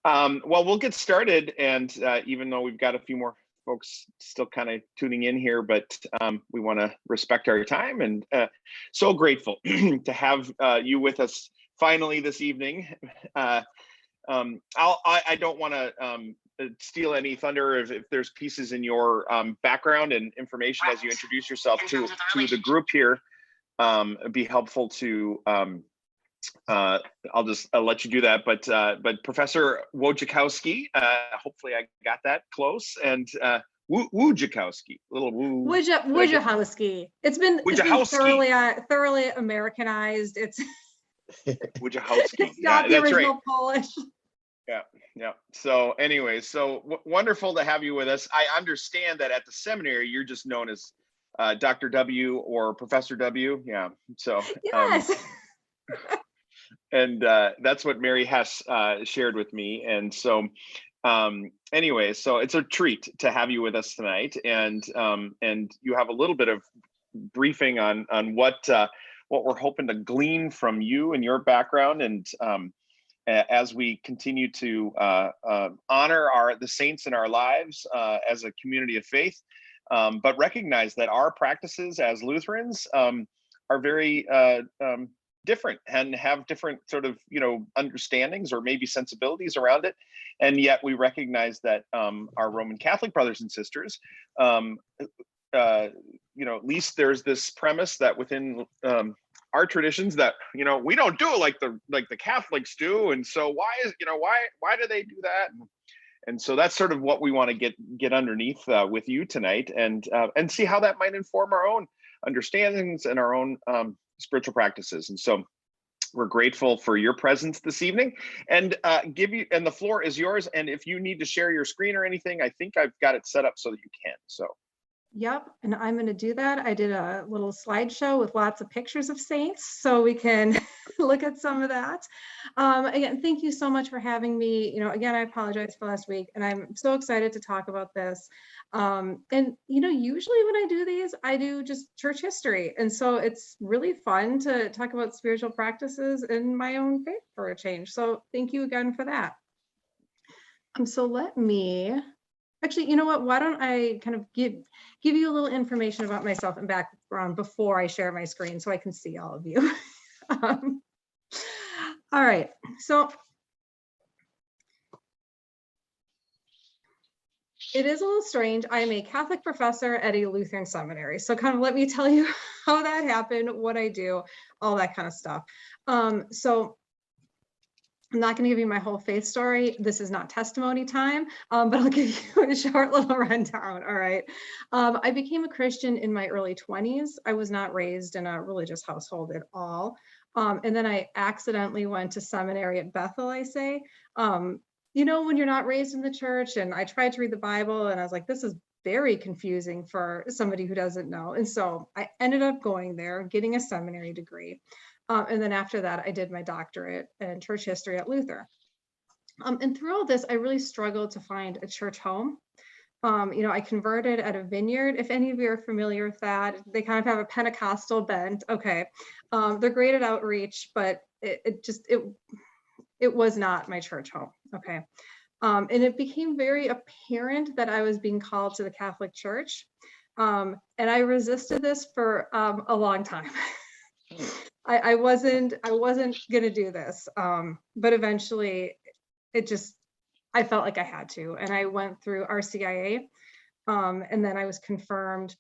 Well, we'll get started, and even though we've got a few more folks still kind of tuning in here, but we want to respect our time, and so grateful to have you with us finally this evening. I don't want to steal any thunder if there's pieces in your background and information as you introduce yourself to the group here. It'd be helpful to I'll let you do that, but Professor Wojciechowski, hopefully I got that close, and Wojciechowski, little woo. Wojciechowski. It's been thoroughly Americanized. It's Wojciechowski. It's not the original Polish. Yeah. So anyway, wonderful to have you with us. I understand that at the seminary you're just known as Dr. W or Professor W. Yeah. So yes. And that's what Mary Hess shared with me. And so anyway, so it's a treat to have you with us tonight. And you have a little bit of briefing on what we're hoping to glean from you and your background, and as we continue to honor the saints in our lives as a community of faith, but recognize that our practices as Lutherans are very different and have different sort of understandings or maybe sensibilities around it, and yet we recognize that our Roman Catholic brothers and sisters, at least there's this premise that within our traditions that we don't do it like the Catholics do, and so why do they do that? And so that's sort of what we want to get underneath with you tonight, and see how that might inform our own understandings and our own spiritual practices. And so we're grateful for your presence this evening, and the floor is yours. And if you need to share your screen or anything, I think I've got it set up so that you can. So yep, and I'm going to do that. I did a little slideshow with lots of pictures of saints, so we can look at some of that. Again, thank you so much for having me. Again, I apologize for last week, and I'm so excited to talk about this. And usually when I do these, I do just church history, and so it's really fun to talk about spiritual practices in my own faith for a change. So thank you again for that. So let me. Actually, you know what? Why don't I kind of give you a little information about myself and background before I share my screen so I can see all of you. All right. So it is a little strange. I am a Catholic professor at a Lutheran seminary. So kind of let me tell you how that happened, what I do, all that kind of stuff. So I'm not going to give you my whole faith story. This is not testimony time, but I'll give you a short little rundown. All right. I became a Christian in my early 20s. I was not raised in a religious household at all. And then I accidentally went to seminary at Bethel, I say. When you're not raised in the church, and I tried to read the Bible, and I was like, this is very confusing for somebody who doesn't know. And so I ended up going there, getting a seminary degree. And then after that, I did my doctorate in church history at Luther. And through all this, I really struggled to find a church home. I converted at a vineyard. If any of you are familiar with that, they kind of have a Pentecostal bent. Okay. They're great at outreach, but it was not my church home. Okay. And it became very apparent that I was being called to the Catholic Church. And I resisted this for a long time. I wasn't going to do this. But eventually I felt like I had to, and I went through RCIA, and then I was confirmed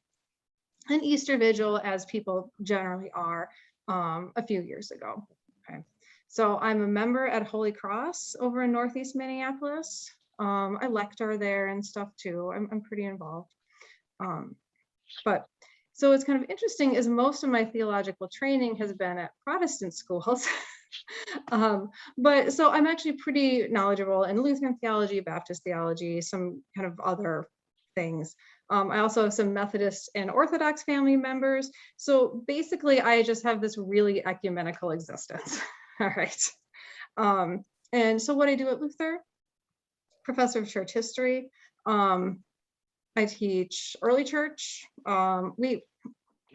an Easter Vigil, as people generally are, a few years ago. Okay. So I'm a member at Holy Cross over in Northeast Minneapolis. I lecture there and stuff too. I'm pretty involved. So it's kind of interesting is most of my theological training has been at Protestant schools. But so I'm actually pretty knowledgeable in Lutheran theology, Baptist theology, some kind of other things. I also have some Methodist and Orthodox family members. So basically I just have this really ecumenical existence. All right. And so what I do at Luther, professor of church history, I teach early church.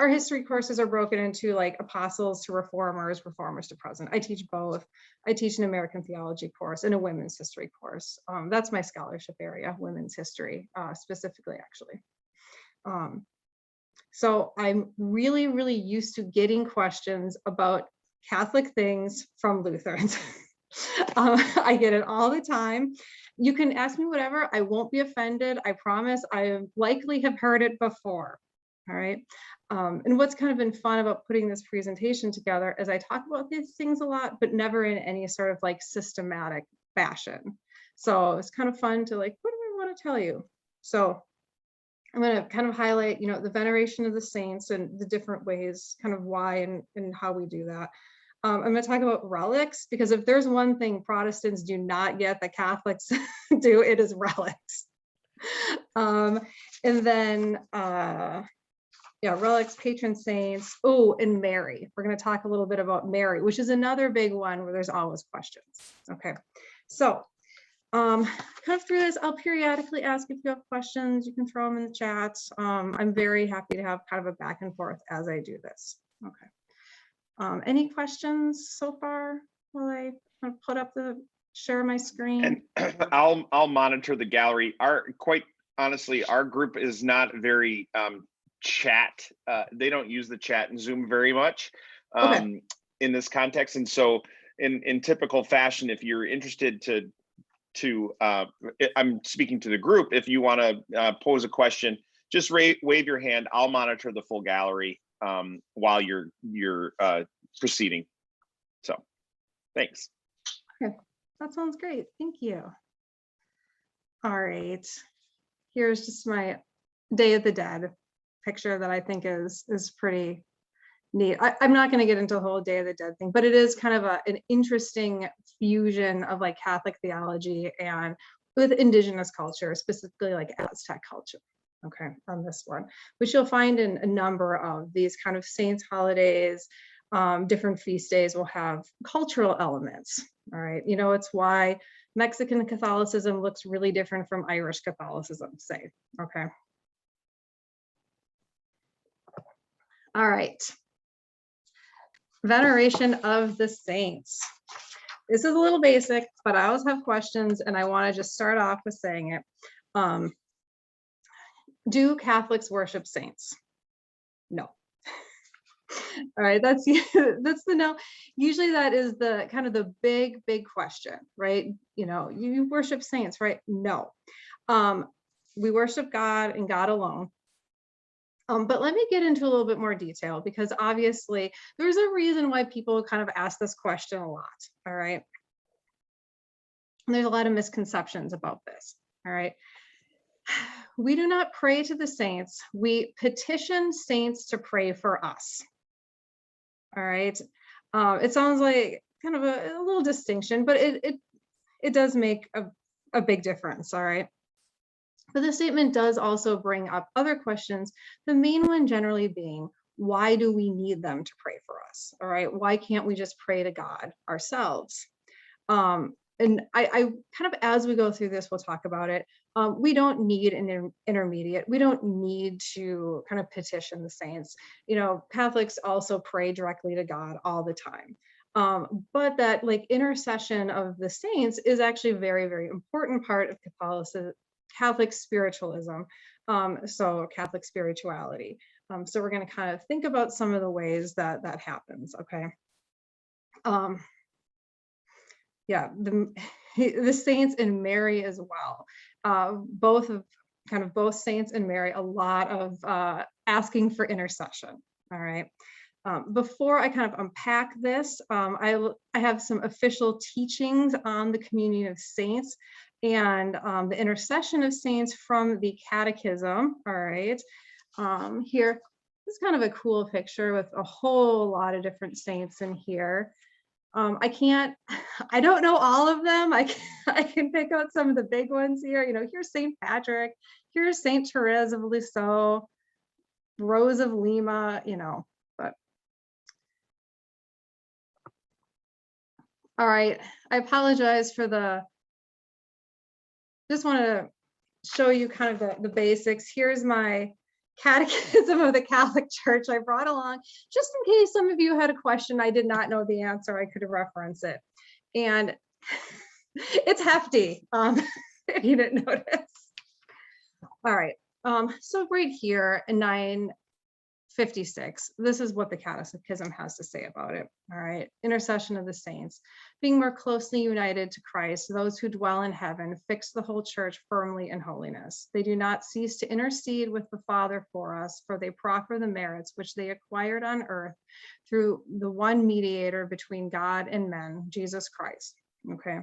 our history courses are broken into like apostles to reformers, reformers to present. I teach both. I teach an American theology course and a women's history course. That's my scholarship area, women's history, specifically, actually. So I'm really, really used to getting questions about Catholic things from Lutherans. I get it all the time. You can ask me whatever. I won't be offended. I promise. I likely have heard it before. All right. And what's kind of been fun about putting this presentation together is I talk about these things a lot, but never in any sort of like systematic fashion. So it's kind of fun to like, what do I want to tell you? So I'm going to kind of highlight, you know, the veneration of the saints and the different ways, kind of why and how we do that. I'm going to talk about relics, because if there's one thing Protestants do not get that Catholics do, it is relics. And then, yeah, relics, patron saints. Oh, and Mary. We're going to talk a little bit about Mary, which is another big one where there's always questions. Okay, so kind of through this, I'll periodically ask if you have questions. You can throw them in the chat. I'm very happy to have kind of a back and forth as I do this. Okay. Any questions so far while I kind of put up share my screen? And I'll monitor the gallery. Quite honestly, our group is not very chat. They don't use the chat in Zoom very much Okay. in this context. And so in typical fashion, if you're interested I'm speaking to the group, if you want to pose a question, just wave your hand. I'll monitor the full gallery while you're proceeding. So thanks. Okay, that sounds great. Thank you. All right, here's just my Day of the Dead picture that I think is pretty neat. I'm not going to get into the whole Day of the Dead thing, but it is kind of an interesting fusion of like Catholic theology and with indigenous culture, specifically like Aztec culture. Okay, on this one, which you'll find in a number of these kind of saints holidays, different feast days will have cultural elements. All right, you know, it's why Mexican Catholicism looks really different from Irish Catholicism, say. Okay. All right. Veneration of the saints. This is a little basic, but I always have questions, and I want to just start off with saying it. Do Catholics worship saints? No. All right, that's the no. Usually that is the kind of the big question, right? You know, you worship saints, right? No. We worship God and God alone. But let me get into a little bit more detail, because obviously there's a reason why people kind of ask this question a lot. All right. And there's a lot of misconceptions about this. All right. We do not pray to the saints. We petition saints to pray for us. All right. It sounds like kind of a little distinction, but it does make a big difference. All right. But the statement does also bring up other questions. The main one generally being, why do we need them to pray for us? All right. Why can't we just pray to God ourselves? And I kind of, as we go through this, we'll talk about it. We don't need an intermediate. We don't need to kind of petition the saints. You know, Catholics also pray directly to God all the time. But that like intercession of the saints is actually a very, very important part of Catholicism, Catholic spiritualism. So Catholic spirituality. So we're going to kind of think about some of the ways that happens. Okay. Yeah, the saints and Mary as well. Both saints and Mary, a lot of asking for intercession. All right. Before I kind of unpack this, I have some official teachings on the communion of saints and the intercession of saints from the Catechism. All right. Here, this is kind of a cool picture with a whole lot of different saints in here. I don't know all of them. I can pick out some of the big ones here. You know, here's St. Patrick, here's St. Teresa of Lisieux, Rose of Lima, you know, but. All right, I apologize for just want to show you kind of the basics. Here's my Catechism of the Catholic Church I brought along, just in case some of you had a question I did not know the answer, I could reference it. And it's hefty, if you didn't notice. All right, so right here in 956, this is what the Catechism has to say about it. All right, intercession of the saints, being more closely united to Christ, those who dwell in heaven fix the whole church firmly in holiness. They do not cease to intercede with the Father for us, for they proffer the merits which they acquired on earth through the one mediator between God and men, Jesus Christ. Okay,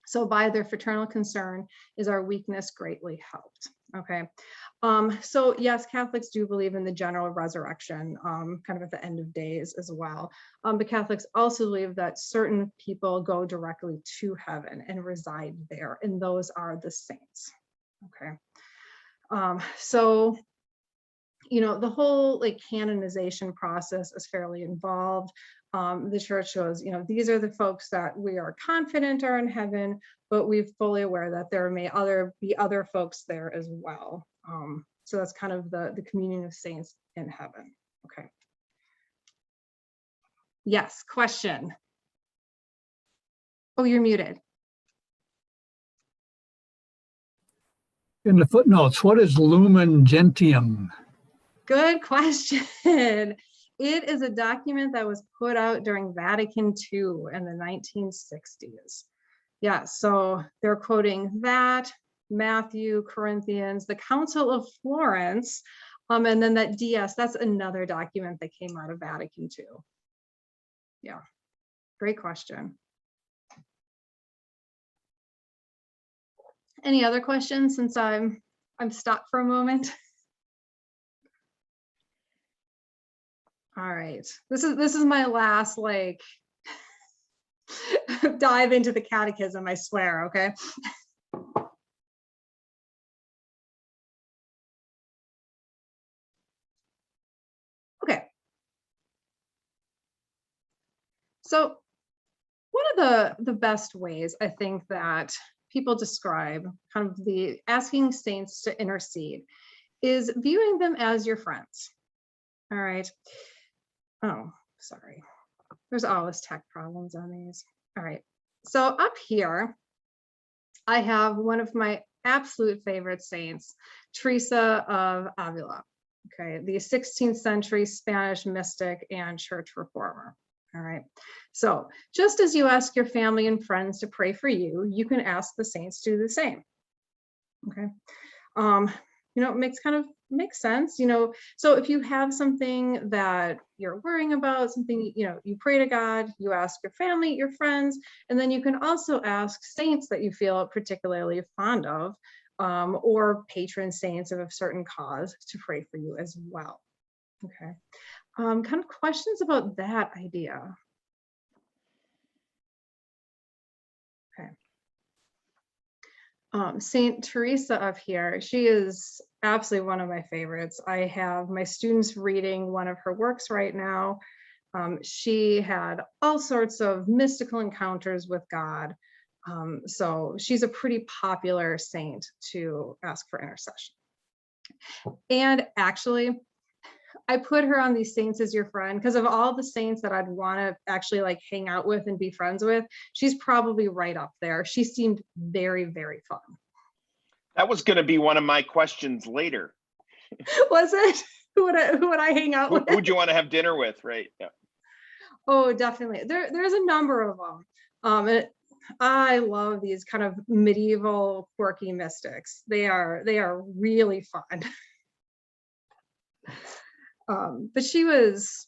so by their fraternal concern is our weakness greatly helped. Okay, so yes, Catholics do believe in the general resurrection, kind of at the end of days as well. But Catholics also believe that certain people go directly to heaven and reside there, and those are the saints. Okay, so the whole like canonization process is fairly involved. The church shows, these are the folks that we are confident are in heaven, but we're fully aware that there may be other folks there as well. So that's kind of the communion of saints in heaven. Okay. Yes, question. Oh, you're muted. In the footnotes, what is Lumen Gentium? Good question. It is a document that was put out during Vatican II in the 1960s. Yeah, so they're quoting that, Matthew, Corinthians, the Council of Florence, and then that DS, that's another document that came out of Vatican II. Yeah, great question. Any other questions since I'm stuck for a moment? All right, this is my last like dive into the catechism, I swear, okay? Okay. So one of the best ways I think that people describe kind of the asking saints to intercede is viewing them as your friends. All right. Oh, sorry. There's always tech problems on these. All right. So up here, I have one of my absolute favorite saints, Teresa of Avila. Okay, the 16th century Spanish mystic and church reformer. All right. So just as you ask your family and friends to pray for you, you can ask the saints to do the same. Okay. It makes sense, so if you have something that you're worrying about, something, you pray to God, you ask your family, your friends, and then you can also ask saints that you feel particularly fond of, or patron saints of a certain cause to pray for you as well. Okay. Kind of questions about that idea. Okay. Saint Teresa up here, she is absolutely one of my favorites. I have my students reading one of her works right now. She had all sorts of mystical encounters with God. So she's a pretty popular saint to ask for intercession. And actually, I put her on these saints as your friend because of all the saints that I'd want to actually like hang out with and be friends with, she's probably right up there. She seemed very, very fun. That was going to be one of my questions later. Was it? Who would I hang out with? Who'd you want to have dinner with, right? Yeah. Oh, definitely. There's a number of them. I love these kind of medieval quirky mystics. They are really fun. But she was,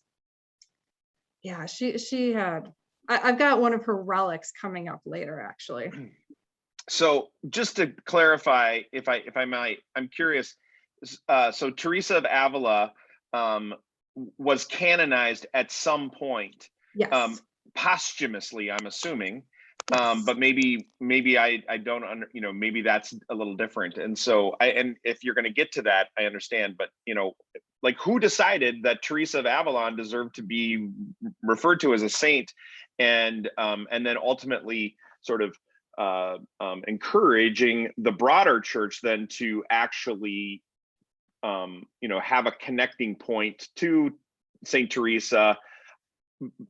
yeah, she had, I've got one of her relics coming up later, actually. So just to clarify, if I might, I'm curious. So Teresa of Avila was canonized at some point, yes. Posthumously, I'm assuming. Yes. But maybe I don't maybe that's a little different. And so and if you're going to get to that, I understand, but like who decided that Teresa of Avalon deserved to be referred to as a saint, and then ultimately sort of encouraging the broader church then to actually have a connecting point to Saint Teresa,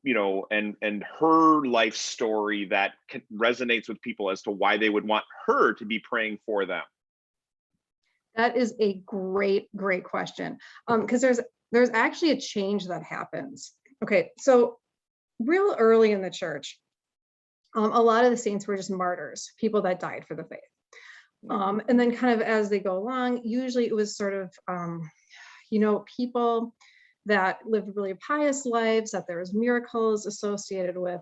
and her life story that resonates with people as to why they would want her to be praying for them? That is a great question. Because there's actually a change that happens. Okay, so real early in the church, a lot of the saints were just martyrs, people that died for the faith. And then kind of as they go along, usually it was sort of, people that lived really pious lives, that there was miracles associated with.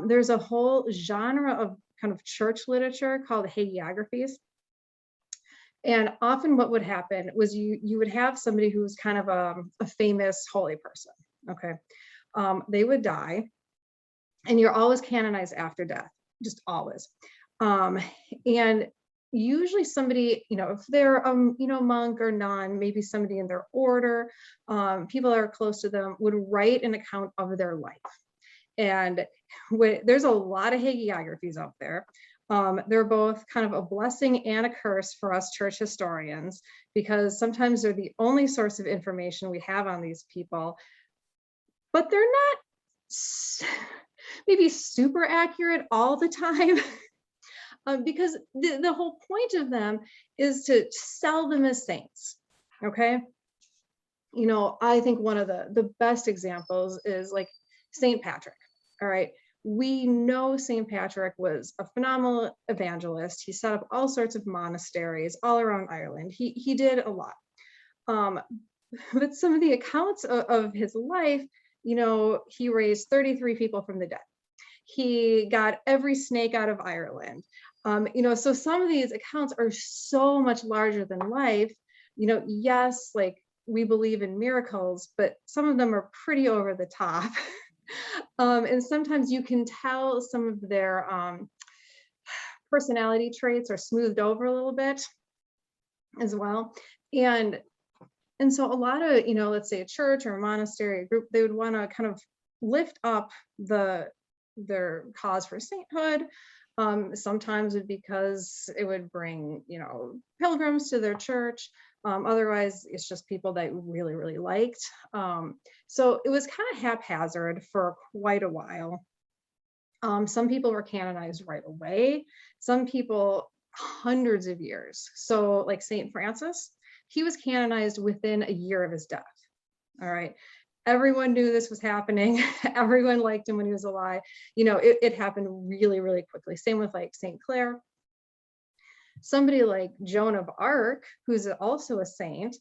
There's a whole genre of kind of church literature called hagiographies. And often what would happen was you would have somebody who was kind of a famous holy person, okay? They would die, and you're always canonized after death, just always. And usually somebody, if they're monk or nun, maybe somebody in their order, people that are close to them would write an account of their life. And there's a lot of hagiographies out there. They're both kind of a blessing and a curse for us church historians, because sometimes they're the only source of information we have on these people, but they're not maybe super accurate all the time. Because the whole point of them is to sell them as saints, okay? I think one of the best examples is like Saint Patrick, all right? We know Saint Patrick was a phenomenal evangelist. He set up all sorts of monasteries all around Ireland. He did a lot. But some of the accounts of his life, he raised 33 people from the dead. He got every snake out of Ireland. So some of these accounts are so much larger than life. Yes, like we believe in miracles, but some of them are pretty over the top. And sometimes you can tell some of their personality traits are smoothed over a little bit as well. And so a lot of, let's say a church or a monastery, a group, they would want to kind of lift up their cause for sainthood. Sometimes it's because it would bring, pilgrims to their church. Otherwise, it's just people that really, really liked. So it was kind of haphazard for quite a while. Some people were canonized right away. Some people, hundreds of years. So like Saint Francis, he was canonized within a year of his death. All right. Everyone knew this was happening. Everyone liked him when he was alive. It happened really, really quickly. Same with like St. Clare. Somebody like Joan of Arc, who's also a saint,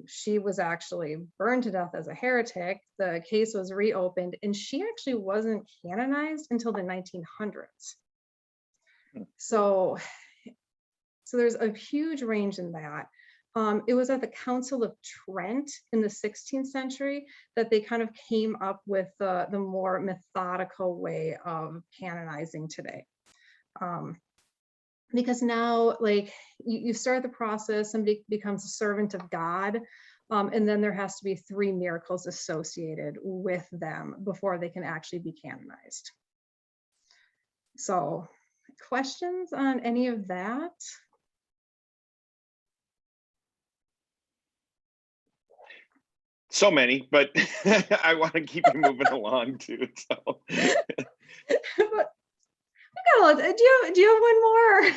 she was actually burned to death as a heretic. The case was reopened, and she actually wasn't canonized until the 1900s. So there's a huge range in that. It was at the Council of Trent in the 16th century that they kind of came up with the more methodical way of canonizing today. Because now, like, you start the process, somebody becomes a servant of God, and then there has to be 3 miracles associated with them before they can actually be canonized. So, questions on any of that? So many, but I want to keep you moving along too. So. Do you have one more?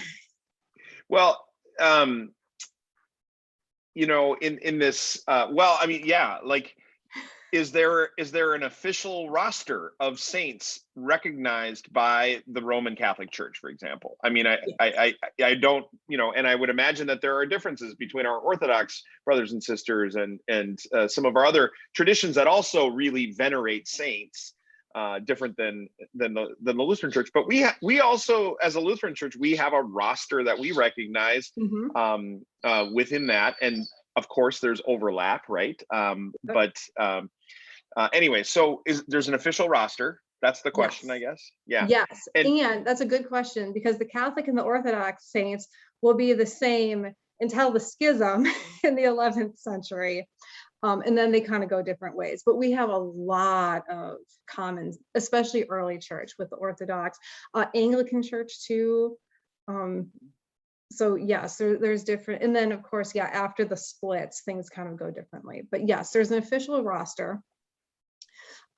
Well, in this, like, is there an official roster of saints recognized by the Roman Catholic Church, for example? I mean, I don't, and I would imagine that there are differences between our Orthodox brothers and sisters and some of our other traditions that also really venerate saints, different than the Lutheran Church. But we also, as a Lutheran Church, we have a roster that we recognize within that, and of course there's overlap, right? Anyway, so there's an official roster? That's the question, yes. I guess. Yeah. Yes, and that's a good question, because the Catholic and the Orthodox saints will be the same until the schism in the 11th century. And then they kind of go different ways. But we have a lot of commons, especially early church with the Orthodox, Anglican Church too. So yes, there's different, and then of course, yeah, after the splits, things kind of go differently. But yes, there's an official roster.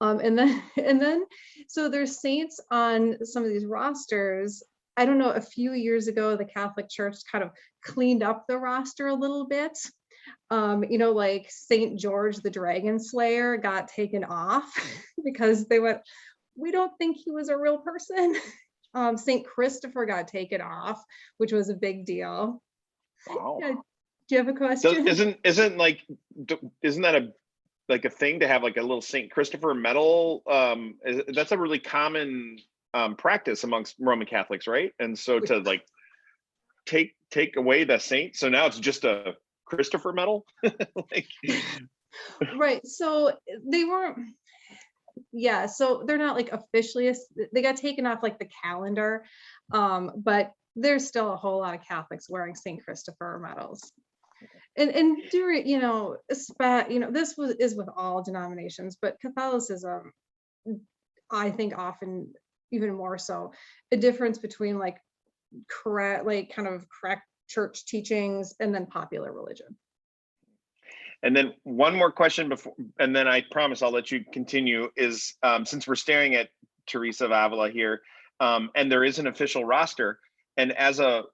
And then so there's saints on some of these rosters. I don't know, a few years ago, the Catholic Church kind of cleaned up the roster a little bit. Like Saint George the Dragon Slayer got taken off because they went, we don't think he was a real person. Saint Christopher got taken off, which was a big deal. Wow. Yeah. Do you have a question? Isn't that a thing to have like a little Saint Christopher medal? That's a really common practice amongst Roman Catholics, right? And so to like take away the saint, so now it's just a Christopher medal. Like, right. So they weren't. Yeah, so they're not like officially, they got taken off like the calendar, but there's still a whole lot of Catholics wearing St. Christopher medals. And during, this is with all denominations, but Catholicism, I think often even more so, a difference between like correct church teachings and then popular religion. and then one more question before, and then I promise I'll let you continue, is since we're staring at Teresa of Avila here, and there is an official roster, and as a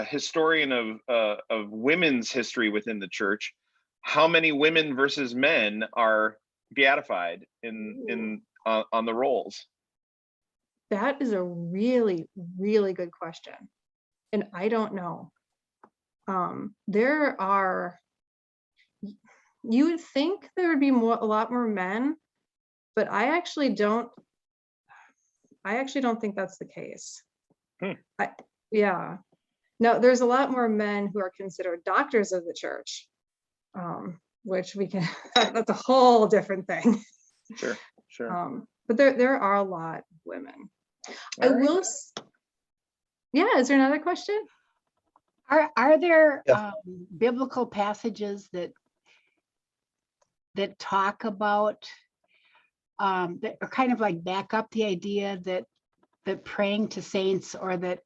historian of women's history within the church, how many women versus men are beatified on the rolls? That is a really, really good question. And I don't know. There are, you would think there would be a lot more men, but I actually don't think that's the case. Yeah. No, there's a lot more men who are considered doctors of the church, which we can, that's a whole different thing. Sure. But there are a lot of women. All right. Yeah, is there another question? Are there biblical passages that talk about that are kind of like back up the idea that praying to saints, or that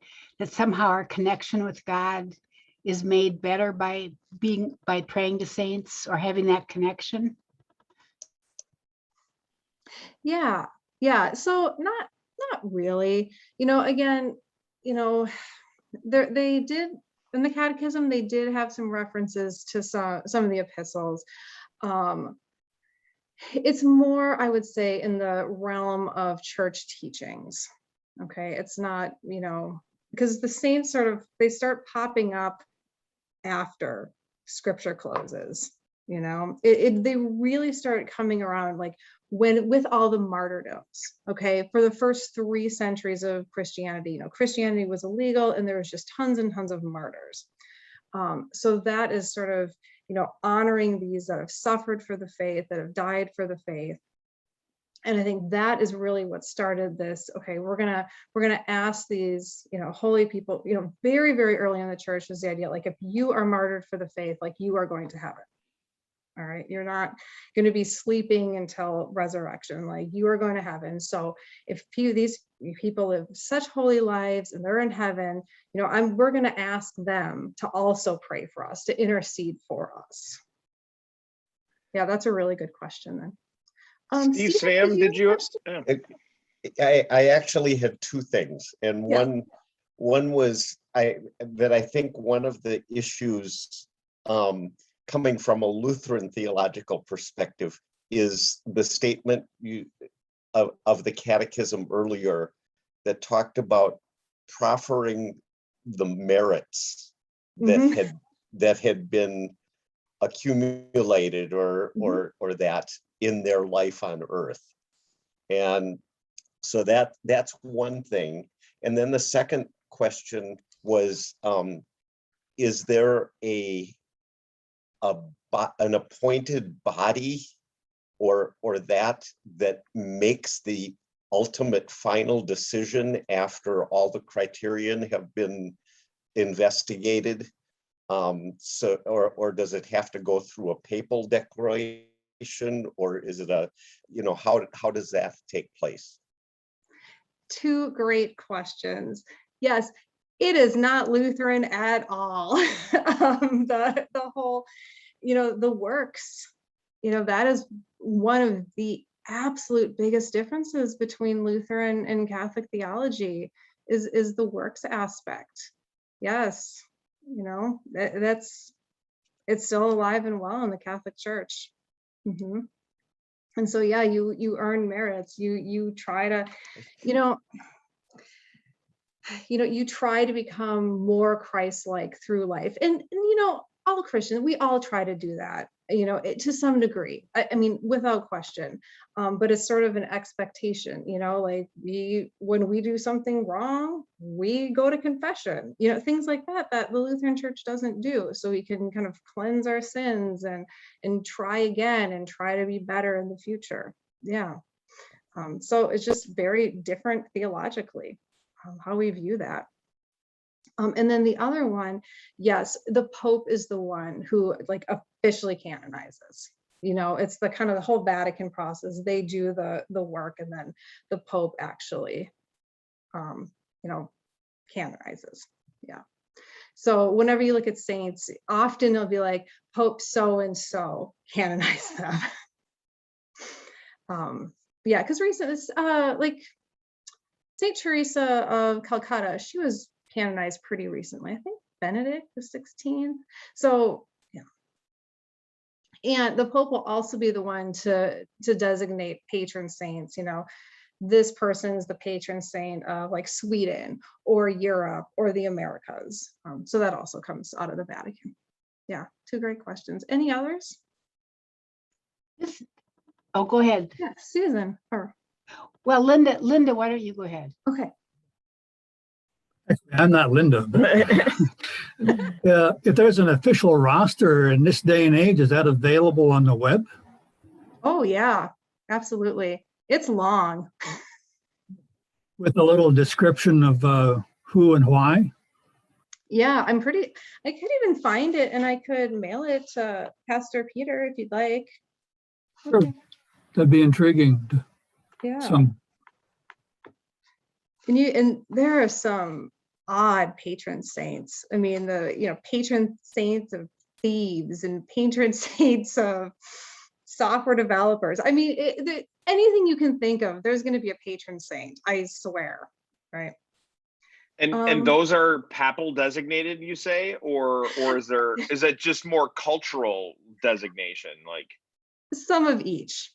somehow our connection with God is made better by praying to saints or having that connection? Yeah. So not really. Again, they did in the Catechism, they did have some references to some of the epistles. It's more, I would say, in the realm of church teachings. Okay, it's not, because the saints they start popping up after scripture closes. They really start coming around like with all the martyrdoms. Okay, for the first 3 centuries of Christianity, Christianity was illegal and there was just tons and tons of martyrs. So that is sort of, honoring these that have suffered for the faith, that have died for the faith. And I think that is really what started this. Okay, we're gonna ask these, holy people, very, very early in the church was the idea, like, if you are martyred for the faith, like, you are going to heaven. All right, you're not going to be sleeping until resurrection, like, you are going to heaven. So if these people live such holy lives and they're in heaven, we're going to ask them to also pray for us, to intercede for us. Yeah, that's a really good question then. Steve Svam, did you? I actually had 2 things, and one was that I think one of the issues coming from a Lutheran theological perspective is the statement of the Catechism earlier that talked about proffering the merits that had been accumulated or that in their life on earth. And so that's one thing. And then the second question was, is there an appointed body or that makes the ultimate final decision after all the criterion have been investigated? So, or does it have to go through a papal declaration, or is it how does that take place? 2 great questions. Yes, it is not Lutheran at all. The whole, the works, that is one of the absolute biggest differences between Lutheran and Catholic theology is the works aspect. Yes, it's still alive and well in the Catholic Church. And so, yeah, you earn merits. You try to, you try to become more Christ-like through life. And all Christians, we all try to do that, to some degree. I mean, without question. But it's sort of an expectation, like when we do something wrong, we go to confession, things like that the Lutheran Church doesn't do. So we can kind of cleanse our sins and try again and try to be better in the future. Yeah. So it's just very different theologically, how we view that. And then the other one, yes, the Pope is the one who like officially canonizes. It's the kind of the whole Vatican process. They do the work, and then the Pope actually, canonizes. Yeah. So whenever you look at saints, often they'll be like Pope so and so canonized them. Yeah, because recently, like Saint Teresa of Calcutta, she was canonized pretty recently. I think Benedict the 16th. So yeah, and the Pope will also be the one to designate patron saints. This person is the patron saint of like Sweden or Europe or the Americas. So that also comes out of the Vatican. Yeah, two great questions. Any others? Oh, go ahead. Yeah, Susan. Well, Linda, why don't you go ahead? Okay. I'm not Linda, but if there's an official roster in this day and age, is that available on the web? Oh yeah, absolutely. It's long. With a little description of who and why? Yeah, I could even find it and I could mail it to Pastor Peter if you'd like. Sure. That'd be intriguing. Yeah. And there are some odd patron saints. I mean, the patron saints of thieves and patron saints of software developers. I mean, anything you can think of, there's going to be a patron saint, I swear, right? And those are papal designated, you say, or is it just more cultural designation, like some of each?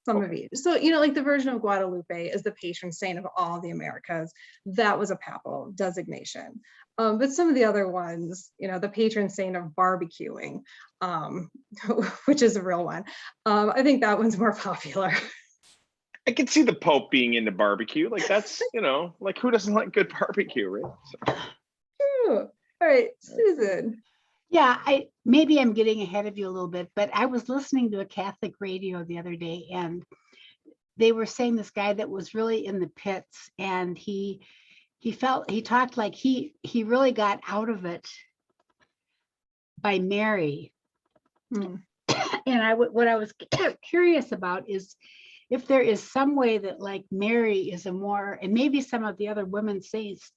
Some of each. So, like the Virgin of Guadalupe is the patron saint of all the Americas. That was a papal designation. But some of the other ones, the patron saint of barbecuing, which is a real one. I think that one's more popular. I could see the Pope being into barbecue. Like that's, like who doesn't like good barbecue, right? So. True. All right, Susan. Yeah, maybe I'm getting ahead of you a little bit, but I was listening to a Catholic radio the other day, and they were saying this guy that was really in the pits, and he talked like he really got out of it by Mary. And what I was curious about is if there is some way that like Mary is and maybe some of the other women saints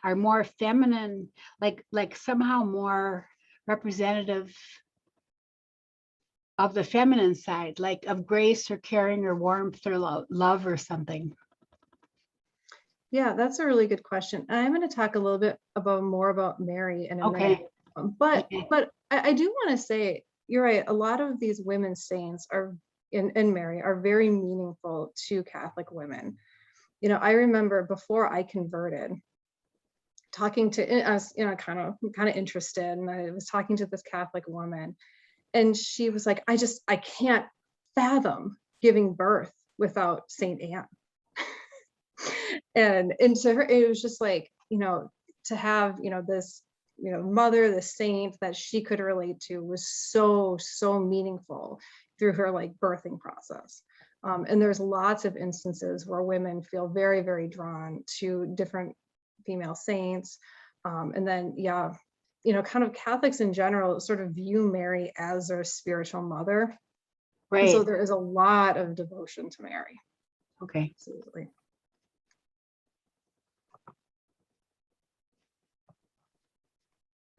are more feminine, like somehow more representative of the feminine side, like of grace or caring or warmth or love or something. Yeah, that's a really good question. I'm going to talk a little bit more about Mary in a minute. But I do want to say, you're right, a lot of these women saints are in Mary are very meaningful to Catholic women. I remember before I converted, talking to us, kind of interested, and I was talking to this Catholic woman, and she was like, I can't fathom giving birth without Saint Anne. and to her, it was just like, to have, this, mother, the saint that she could relate to was so meaningful through her like birthing process. And there's lots of instances where women feel very, very drawn to different female saints. And then, yeah, kind of Catholics in general sort of view Mary as their spiritual mother. Right. And so there is a lot of devotion to Mary. Okay. Absolutely.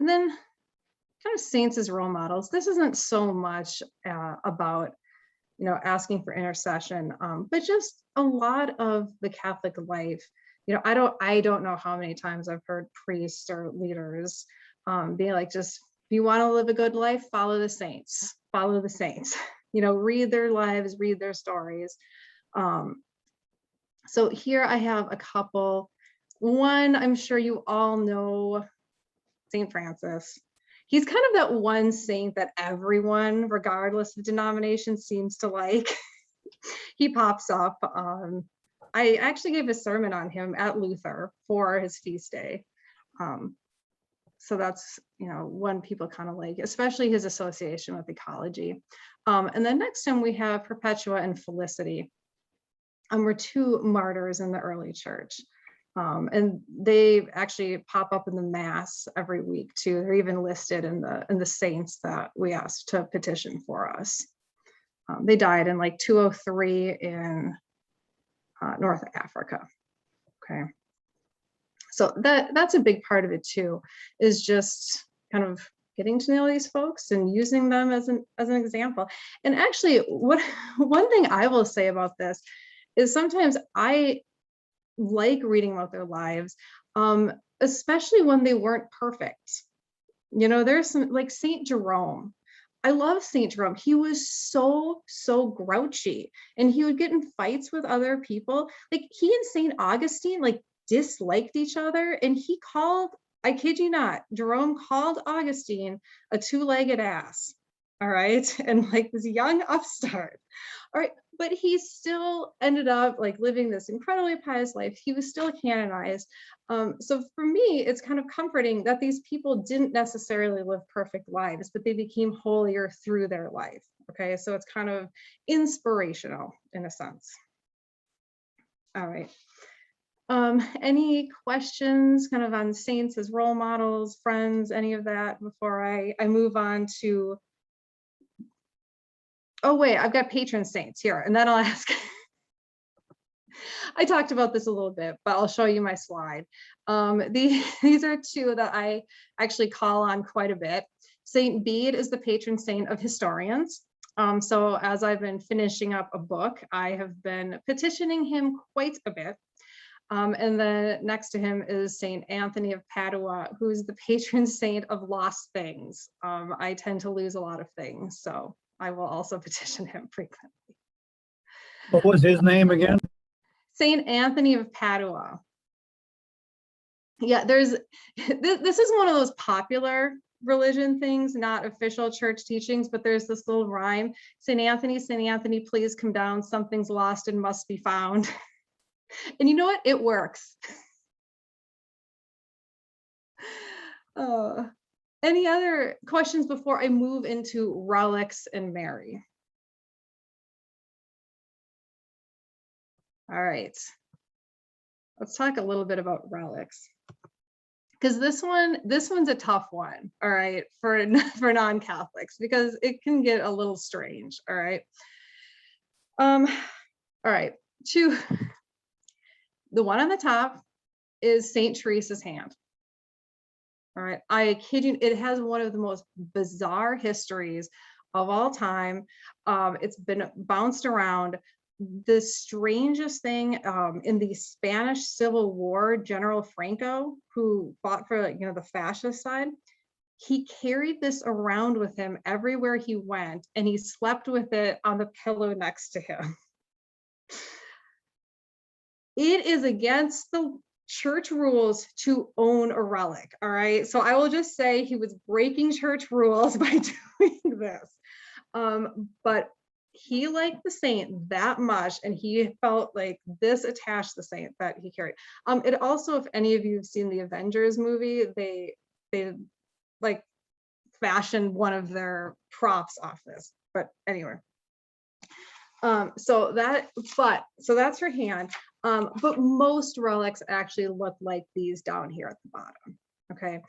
then kind of saints as role models. This isn't so much about, asking for intercession, but just a lot of the Catholic life. I don't know how many times I've heard priests or leaders being like, just if you want to live a good life, follow the saints, read their lives, read their stories. So here I have a couple. One, I'm sure you all know, St. Francis. He's kind of that one saint that everyone, regardless of denomination, seems to like. He pops up. I actually gave a sermon on him at Luther for his feast day. So that's, one people kind of like, especially his association with ecology. And then next to him, we have Perpetua and Felicity. Were two martyrs in the early church. And they actually pop up in the Mass every week too. They're even listed in the saints that we asked to petition for us. They died in like 203 in North Africa. Okay, so that's a big part of it too, is just kind of getting to know these folks and using them as an example. And actually, one thing I will say about this is sometimes I like reading about their lives, especially when they weren't perfect. There's some, like Saint Jerome. I love Saint Jerome. He was so grouchy, and he would get in fights with other people. Like he and Saint Augustine like disliked each other, and he called, I kid you not, Jerome called Augustine a two-legged ass. All right, and like this young upstart. All right, but he still ended up like living this incredibly pious life. He was still canonized. So for me, it's kind of comforting that these people didn't necessarily live perfect lives, but they became holier through their life. Okay, so it's kind of inspirational in a sense. All right. Any questions kind of on saints as role models, friends, any of that before I move on to, oh wait, I've got patron saints here, and then I'll ask. I talked about this a little bit, but I'll show you my slide. These are two that I actually call on quite a bit. Saint Bede is the patron saint of historians. So as I've been finishing up a book, I have been petitioning him quite a bit. And then next to him is Saint Anthony of Padua, who's the patron saint of lost things. I tend to lose a lot of things, so I will also petition him frequently. What was his name again? Saint Anthony of Padua. Yeah, this is one of those popular religion things, not official church teachings, but there's this little rhyme. Saint Anthony, please come down. Something's lost and must be found. And you know what? It works. Any other questions before I move into relics and Mary? All right. Let's talk a little bit about relics, because this one's a tough one. All right, for non-Catholics, because it can get a little strange. All right. All right. The one on the top is Saint Teresa's hand. All right, I kid you, it has one of the most bizarre histories of all time. It's been bounced around. The strangest thing, in the Spanish Civil War, General Franco, who fought for the fascist side, he carried this around with him everywhere he went, and he slept with it on the pillow next to him. It is against the church rules to own a relic. All right, so I will just say he was breaking church rules by doing this. But he liked the saint that much, and he felt like this attached the saint that he carried. It also, if any of you have seen the Avengers movie, they like fashioned one of their props off this. But anyway, so that's her hand. But most relics actually look like these down here at the bottom. Okay,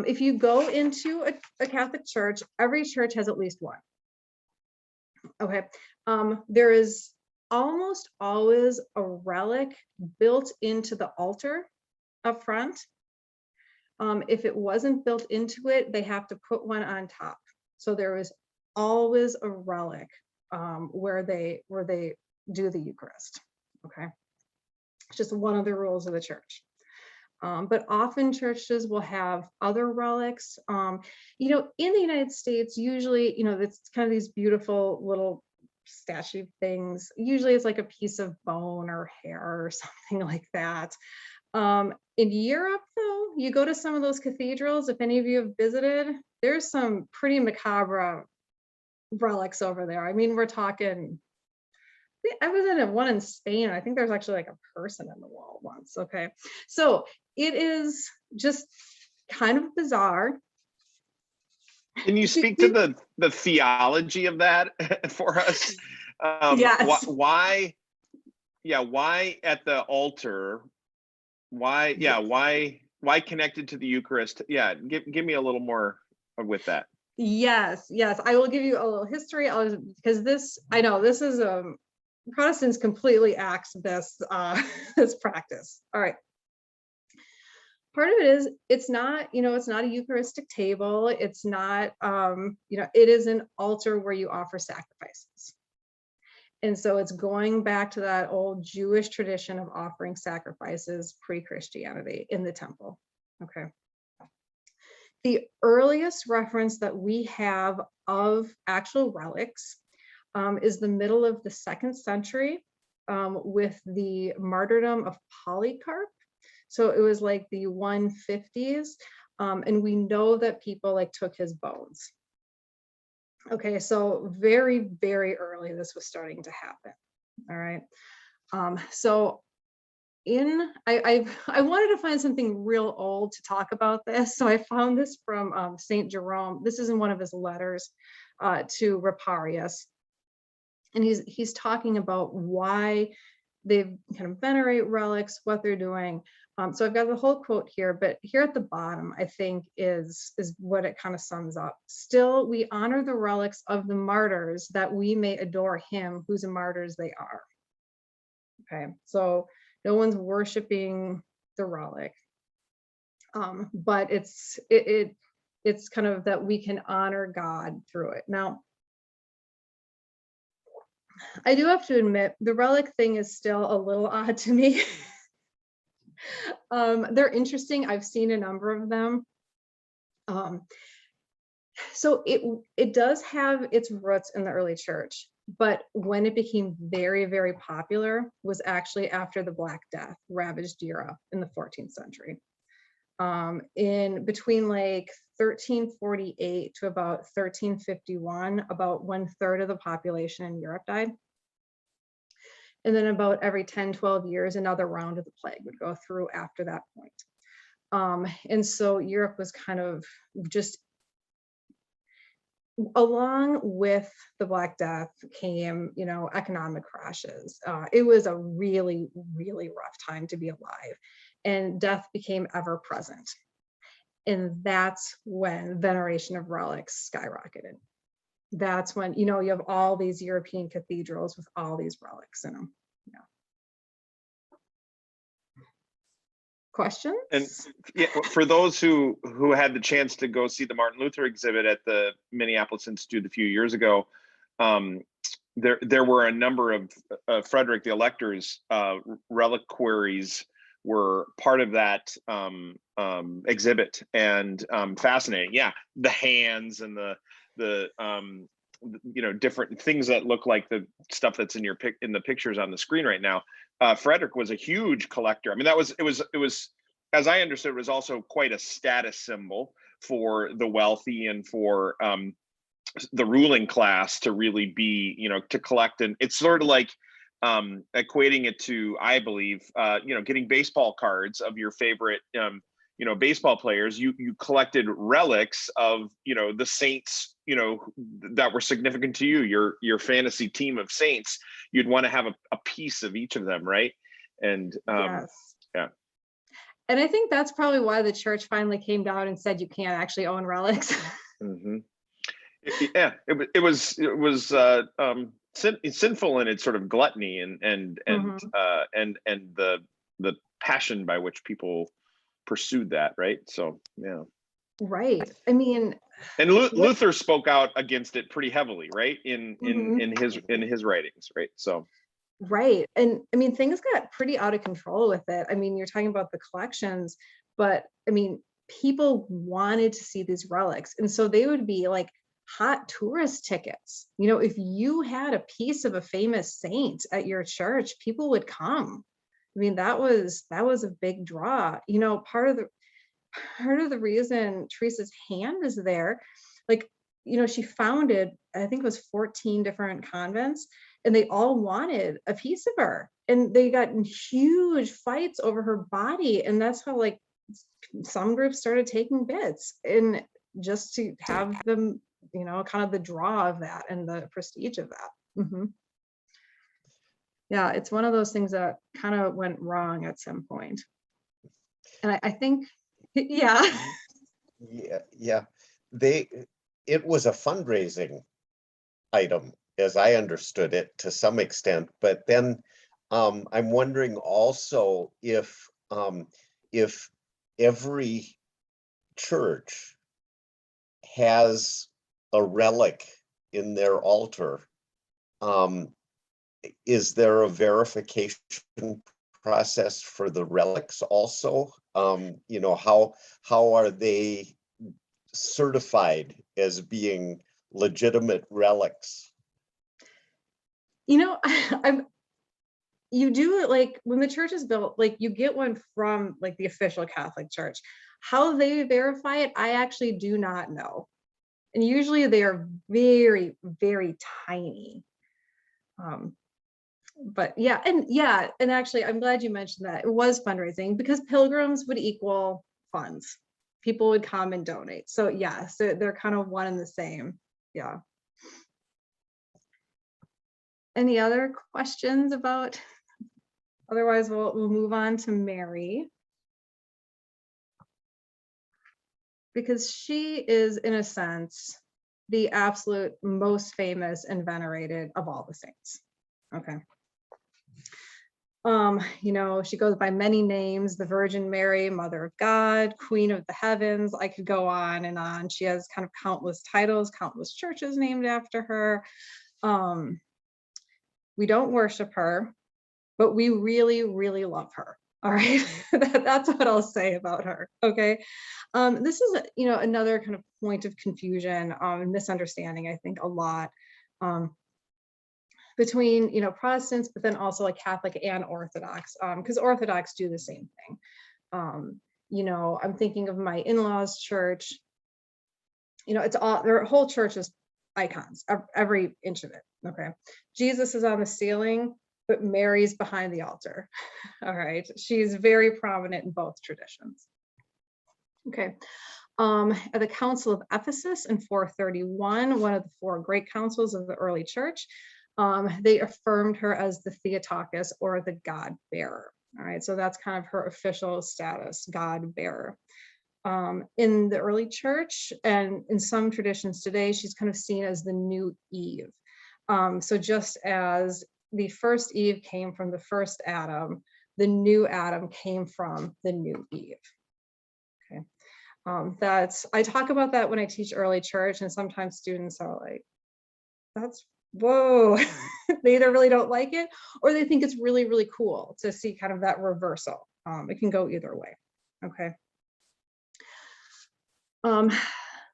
if you go into a Catholic church, every church has at least one. Okay, there is almost always a relic built into the altar up front. If it wasn't built into it, they have to put one on top. So there is always a relic where they do the Eucharist. Okay, it's just one of the rules of the church. But often churches will have other relics. You know, in the United States, usually, you know, it's kind of these beautiful little statue things. Usually it's like a piece of bone or hair or something like that. In Europe, though, you go to some of those cathedrals, if any of you have visited, there's some pretty macabre relics over there. I mean, we're talking, I was in one in Spain. I think there's actually like a person in the wall once. Okay, so it is just kind of bizarre. Can you speak to the theology of that for us? Yes. Why at the altar? Why connected to the Eucharist? Yeah, give me a little more with that. Yes, I will give you a little history. Because this, I know this is Protestants completely axe this this practice. All right. Part of it is it's not, you know, it's not a Eucharistic table. It's not, you know, it is an altar where you offer sacrifices. And so it's going back to that old Jewish tradition of offering sacrifices pre-Christianity in the temple. Okay. The earliest reference that we have of actual relics is the middle of the 2nd century with the martyrdom of Polycarp. So it was like the 150s. And we know that people like took his bones. Okay, so very, very early, this was starting to happen. All right. So I wanted to find something real old to talk about this. So I found this from St. Jerome. This is in one of his letters to Reparius. And he's talking about why they kind of venerate relics, what they're doing. So I've got the whole quote here, but here at the bottom, I think is what it kind of sums up. Still, we honor the relics of the martyrs that we may adore him whose martyrs they are. Okay, so no one's worshiping the relic, but it's kind of that we can honor God through it. Now, I do have to admit, the relic thing is still a little odd to me. They're interesting. I've seen a number of them. So it does have its roots in the early church, but when it became very, very popular was actually after the Black Death ravaged Europe in the 14th century. In between like 1348 to about 1351, about 1/3 of the population in Europe died. And then about every 10, 12 years, another round of the plague would go through after that point. And so Europe was kind of just, along with the Black Death came, you know, economic crashes. It was a really, really rough time to be alive, and death became ever present. And that's when veneration of relics skyrocketed. That's when, you know, you have all these European cathedrals with all these relics in them. Yeah. Questions? And yeah, for those who had the chance to go see the Martin Luther exhibit at the Minneapolis Institute a few years ago, there were a number of Frederick the Elector's reliquaries were part of that exhibit, and fascinating. Yeah, the hands and the you know, different things that look like the stuff that's in the pictures on the screen right now. Frederick was a huge collector. I mean, it was as I understood, it was also quite a status symbol for the wealthy and for the ruling class to really be, you know, to collect. And it's sort of like equating it to, I believe, you know, getting baseball cards of your favorite you know, baseball players. You collected relics of, you know, the saints, you know, that were significant to you, your fantasy team of saints. You'd want to have a piece of each of them, right? And Yes. yeah. And I think that's probably why the church finally came down and said you can't actually own relics. Mm-hmm. Yeah, it was sinful in its sort of gluttony and Mhm. and the passion by which people pursued that, right? So yeah. Right. I mean, And what, Luther spoke out against it pretty heavily, right? In mhm. in his writings, right? So Right. And I mean, things got pretty out of control with it. I mean, you're talking about the collections, but I mean, people wanted to see these relics. And so they would be like hot tourist tickets. You know, if you had a piece of a famous saint at your church, people would come. I mean, that was a big draw. You know, part of the reason Teresa's hand is there, like, you know, she founded, I think it was 14 different convents, and they all wanted a piece of her. And they got in huge fights over her body. And that's how, like, some groups started taking bits, and just to have them, you know, kind of the draw of that and the prestige of that. Yeah, it's one of those things that kind of went wrong at some point. And I think, yeah. Yeah. It was a fundraising item, as I understood it, to some extent. But then I'm wondering also if every church has a relic in their altar, is there a verification process for the relics also? You know, how are they certified as being legitimate relics? You know, you do it like when the church is built, like you get one from like the official Catholic Church. How they verify it, I actually do not know. And usually they are very, very tiny. But yeah, and actually I'm glad you mentioned that. It was fundraising because pilgrims would equal funds. People would come and donate. So yeah, so they're kind of one and the same. Yeah. Any other questions about? Otherwise, we'll move on to Mary, because she is, in a sense, the absolute most famous and venerated of all the saints. Okay. You know, she goes by many names: the Virgin Mary, Mother of God, Queen of the Heavens. I could go on and on. She has kind of countless titles, countless churches named after her. We don't worship her, but we really, really love her. All right, that's what I'll say about her. Okay, this is, you know, another kind of point of confusion and misunderstanding, I think, a lot between, you know, Protestants, but then also like Catholic and Orthodox, because Orthodox do the same thing. You know, I'm thinking of my in-laws' church. You know, it's all, their whole church is icons, every inch of it. Okay, Jesus is on the ceiling, but Mary's behind the altar. All right, she's very prominent in both traditions. Okay, at the Council of Ephesus in 431, one of the four great councils of the early church, they affirmed her as the Theotokos, or the God bearer. All right, so that's kind of her official status, God bearer. In the early church and in some traditions today, she's kind of seen as the new Eve. So just as the first Eve came from the first Adam, the new Adam came from the new Eve. Okay, I talk about that when I teach early church, and sometimes students are like, "That's whoa." They either really don't like it, or they think it's really, really cool to see kind of that reversal. It can go either way. Okay.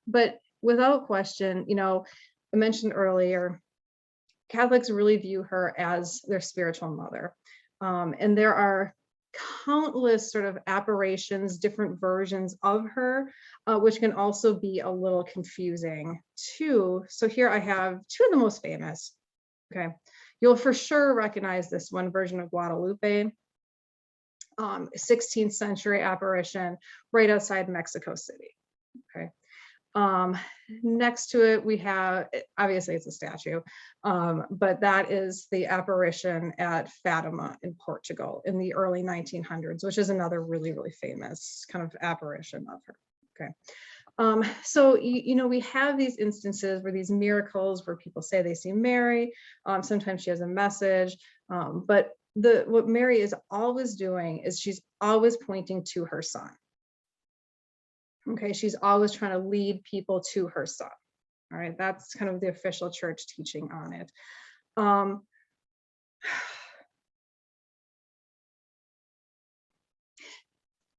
But without question, you know, I mentioned earlier, Catholics really view her as their spiritual mother. And there are countless sort of apparitions, different versions of her, which can also be a little confusing too. So here I have two of the most famous. Okay, you'll for sure recognize this one, Virgin of Guadalupe, 16th century apparition right outside Mexico City. Okay. Next to it, we have, obviously it's a statue, but that is the apparition at Fatima in Portugal in the early 1900s, which is another really, really famous kind of apparition of her. Okay. So, you know, we have these instances where these miracles where people say they see Mary, sometimes she has a message, but what Mary is always doing is she's always pointing to her son. Okay, she's always trying to lead people to her son. All right, that's kind of the official church teaching on it.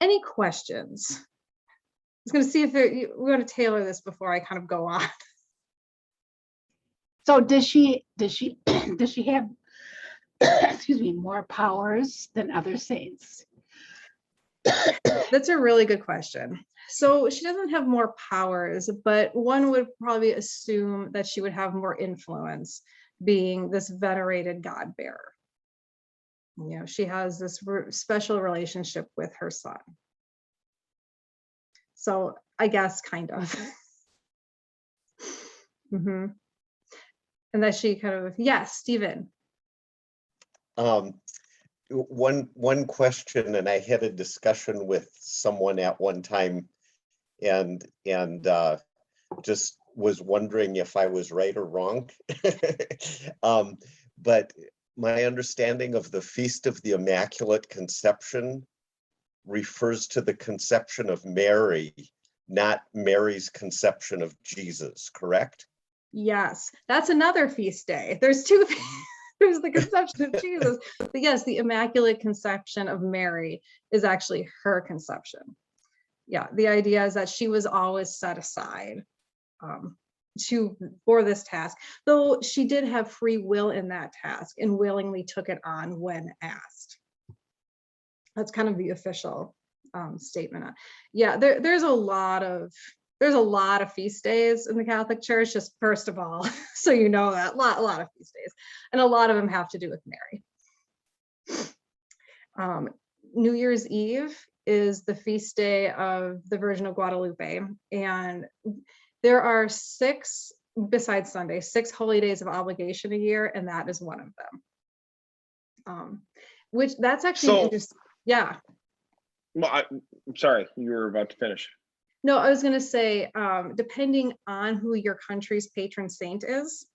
Any questions? I was going to see if we're going to tailor this before I kind of go on. So does she have excuse me, more powers than other saints? That's a really good question. So she doesn't have more powers, but one would probably assume that she would have more influence, being this venerated God bearer. You know, she has this special relationship with her son. So I guess kind of. And that she kind of, yes, Stephen. One question, and I had a discussion with someone at one time, and just was wondering if I was right or wrong. But my understanding of the Feast of the Immaculate Conception refers to the conception of Mary, not Mary's conception of Jesus, correct? Yes, that's another feast day. There's two. There's the conception of Jesus, but yes, the Immaculate Conception of Mary is actually her conception. Yeah, the idea is that she was always set aside for this task, though she did have free will in that task and willingly took it on when asked. That's kind of the official statement. Yeah, there's a lot of feast days in the Catholic Church, just first of all, so you know that, a lot of feast days, and a lot of them have to do with Mary. New Year's Eve is the feast day of the Virgin of Guadalupe, and there are 6, besides Sunday, 6 holy days of obligation a year, and that is one of them. Which that's actually interesting. Yeah. Well, I'm sorry, you were about to finish. No, I was going to say, depending on who your country's patron saint is,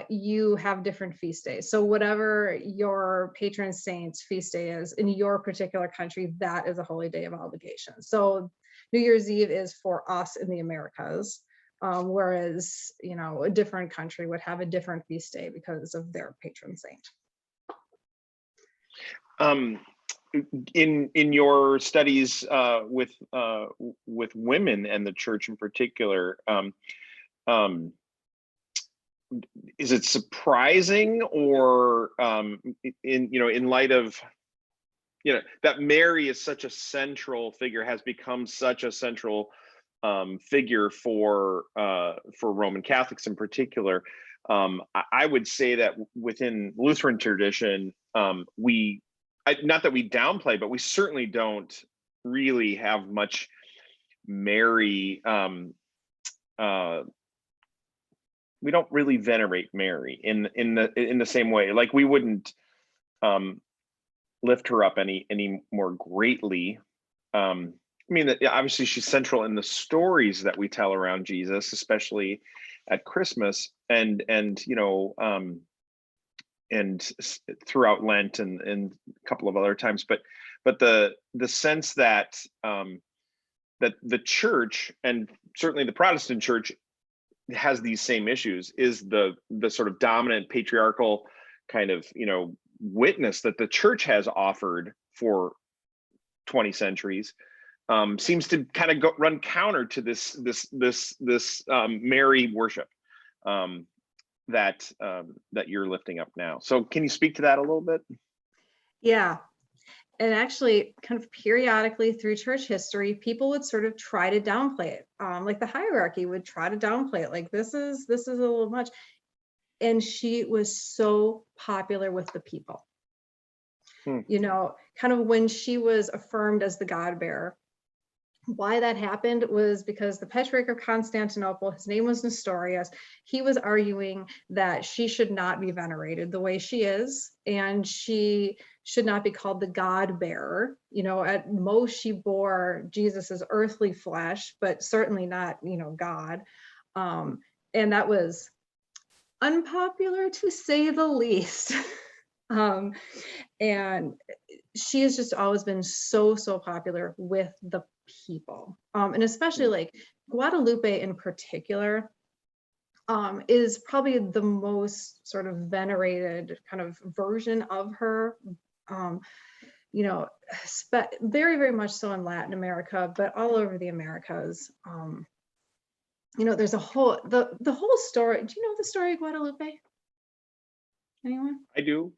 you have different feast days. So whatever your patron saint's feast day is in your particular country, that is a holy day of obligation. So New Year's Eve is for us in the Americas, whereas, you know, a different country would have a different feast day because of their patron saint. In your studies with women and the church in particular, is it surprising, or in light of that Mary is such a central figure, has become such a central figure for Roman Catholics in particular? I would say that within Lutheran tradition, not that we downplay, but we certainly don't really have much Mary. We don't really venerate Mary in the same way. Like, we wouldn't lift her up any more greatly. I mean, obviously she's central in the stories that we tell around Jesus, especially at Christmas, and throughout Lent and a couple of other times, but the sense that that the church, and certainly the Protestant church, has these same issues, is the sort of dominant patriarchal kind of witness that the church has offered for 20 centuries, seems to kind of run counter to this Mary worship that you're lifting up now. So can you speak to that a little bit? Yeah. And actually, kind of periodically through church history, people would sort of try to downplay it. Like the hierarchy would try to downplay it, like this is a little much. And she was so popular with the people. Kind of when she was affirmed as the God bearer. Why that happened was because the Patriarch of Constantinople, his name was Nestorius, he was arguing that she should not be venerated the way she is, and she should not be called the God bearer. At most she bore Jesus's earthly flesh, but certainly not, God. And that was unpopular, to say the least. And she has just always been so popular with the people. And especially like Guadalupe in particular is probably the most sort of venerated kind of version of her. You know, very, very much so in Latin America, but all over the Americas. You know, there's a whole, the whole story. Do you know the story of Guadalupe? Anyone? I do,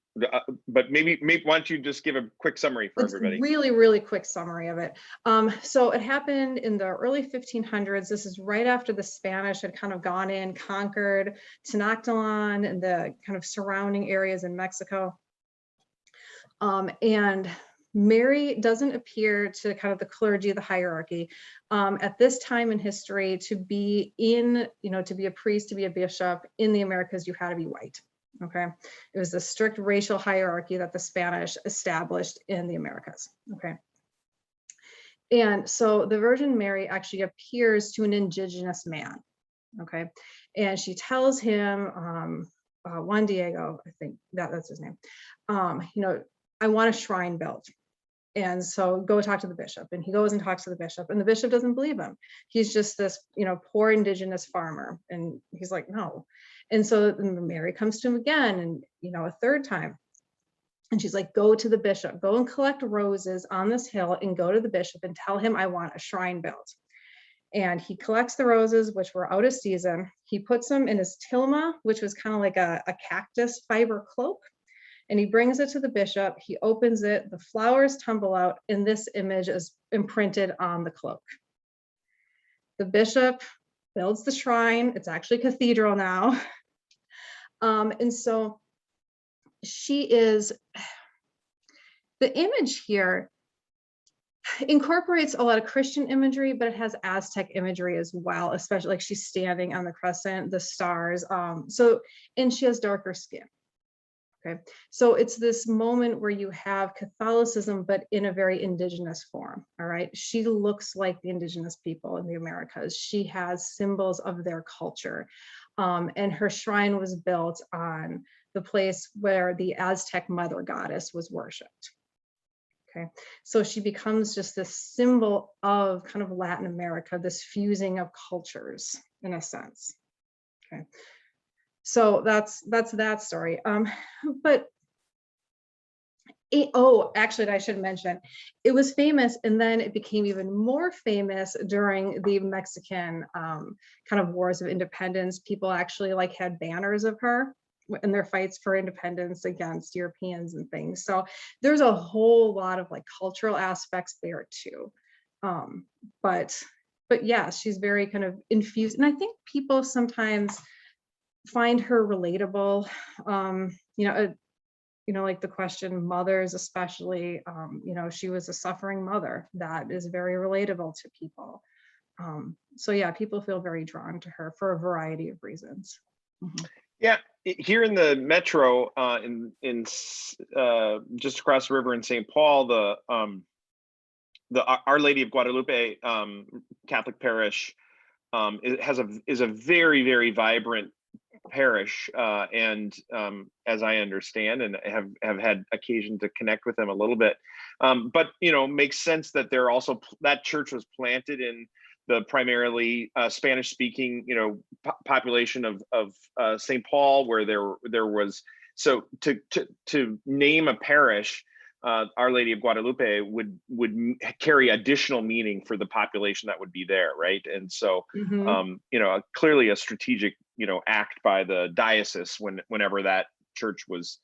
but maybe why don't you just give a quick summary for everybody? Really, really quick summary of it. So it happened in the early 1500s. This is right after the Spanish had kind of gone in, conquered Tenochtitlan and the kind of surrounding areas in Mexico. And Mary doesn't appear to kind of the clergy, the hierarchy, at this time in history to be in, you know, to be a priest, to be a bishop in the Americas, you had to be white. Okay, it was a strict racial hierarchy that the Spanish established in the Americas. Okay, and so the Virgin Mary actually appears to an indigenous man. Okay, and she tells him, Juan Diego, I think that's his name. You know, I want a shrine built. And so go talk to the bishop. And he goes and talks to the bishop, and the bishop doesn't believe him. He's just this, you know, poor indigenous farmer. And he's like, no. And so Mary comes to him again, and, you know, a third time. And she's like, go to the bishop, go and collect roses on this hill and go to the bishop and tell him I want a shrine built. And he collects the roses, which were out of season. He puts them in his tilma, which was kind of like a cactus fiber cloak. And he brings it to the bishop, he opens it, the flowers tumble out, and this image is imprinted on the cloak. The bishop builds the shrine, it's actually a cathedral now. And so she is, the image here incorporates a lot of Christian imagery, but it has Aztec imagery as well, especially like she's standing on the crescent, the stars. And she has darker skin. Okay, so it's this moment where you have Catholicism, but in a very indigenous form. All right, she looks like the indigenous people in the Americas. She has symbols of their culture, and her shrine was built on the place where the Aztec mother goddess was worshipped. Okay, so she becomes just this symbol of kind of Latin America, this fusing of cultures in a sense. Okay. So that's that story. But actually, I should mention, it was famous, and then it became even more famous during the Mexican kind of wars of independence. People actually like had banners of her in their fights for independence against Europeans and things. So there's a whole lot of like cultural aspects there too. But yeah, she's very kind of infused, and I think people sometimes find her relatable. Like the question, mothers especially, she was a suffering mother. That is very relatable to people. So yeah, people feel very drawn to her for a variety of reasons. Mm-hmm. Yeah, here in the metro, in just across the river in St. Paul, the Our Lady of Guadalupe Catholic parish is a very, very vibrant parish, and as I understand, and have had occasion to connect with them a little bit, but makes sense that they're also, that church was planted in the primarily Spanish speaking population of St. Paul, where there was, so to name a parish Our Lady of Guadalupe would carry additional meaning for the population that would be there, right? And so clearly a strategic act by the diocese whenever that church was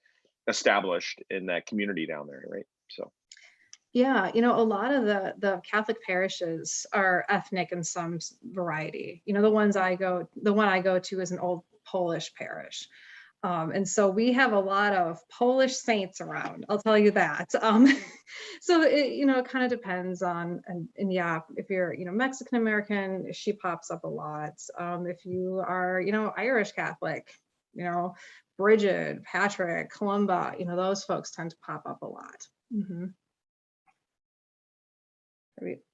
established in that community down there, right? So yeah, a lot of the Catholic parishes are ethnic in some variety. The one I go to is an old Polish parish. And so we have a lot of Polish saints around, I'll tell you that. So it kind of depends on, and yeah, if you're, Mexican American, she pops up a lot. If you are, Irish Catholic, Bridget, Patrick, Columba, those folks tend to pop up a lot. Mm-hmm.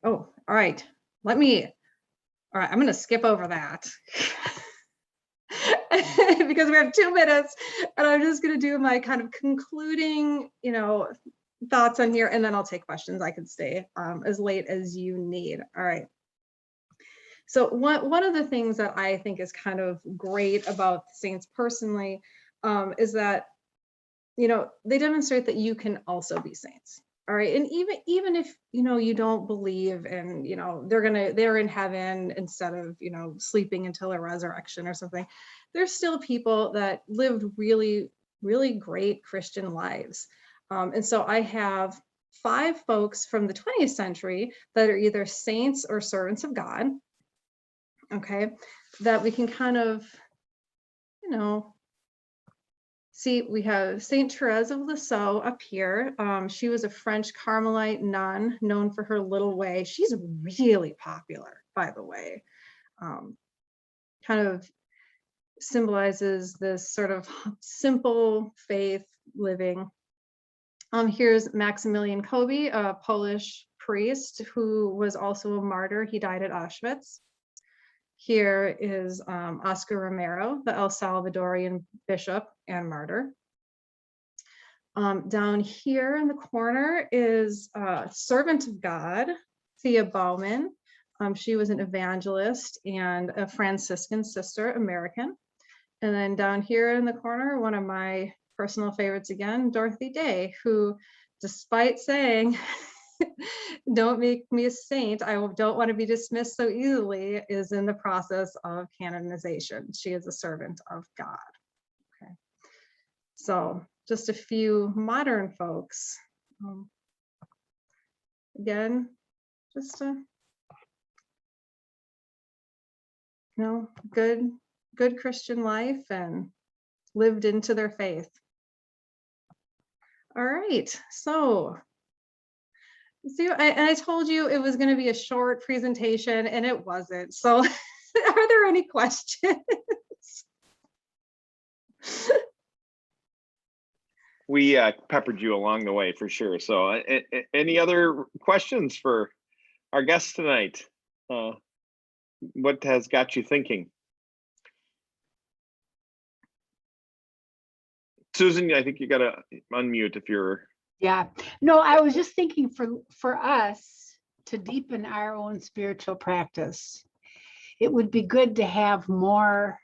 Oh, all right. I'm going to skip over that. Because we have 2 minutes, and I'm just going to do my kind of concluding, thoughts on here, and then I'll take questions. I can stay as late as you need. All right. So one of the things that I think is kind of great about the saints personally is that, you know, they demonstrate that you can also be saints. All right. And even if, you know, you don't believe and, you know, they're in heaven instead of, you know, sleeping until a resurrection or something, there's still people that lived really, really great Christian lives. And so I have 5 folks from the 20th century that are either saints or servants of God. Okay, that we can kind of, you know, see. We have Saint Teresa of Lisieux up here. She was a French Carmelite nun known for her little way. She's really popular, by the way. Kind of symbolizes this sort of simple faith living. Here's Maximilian Kolbe, a Polish priest who was also a martyr. He died at Auschwitz. Here is Oscar Romero, the El Salvadorian bishop and martyr. Down here in the corner is servant of God, Thea Bauman. She was an evangelist and a Franciscan sister, American. And then down here in the corner, one of my personal favorites again, Dorothy Day, who, despite saying, don't make me a saint, I don't want to be dismissed so easily, is in the process of canonization. She is a servant of God. Okay. So just a few modern folks. Again, just a, you know, good Christian life and lived into their faith. All right, so see, I told you it was going to be a short presentation, and it wasn't. So are there any questions? We peppered you along the way for sure. So any other questions for our guests tonight? What has got you thinking? Susan, I think you got to unmute if you're. Yeah, no, I was just thinking for us to deepen our own spiritual practice, it would be good to have more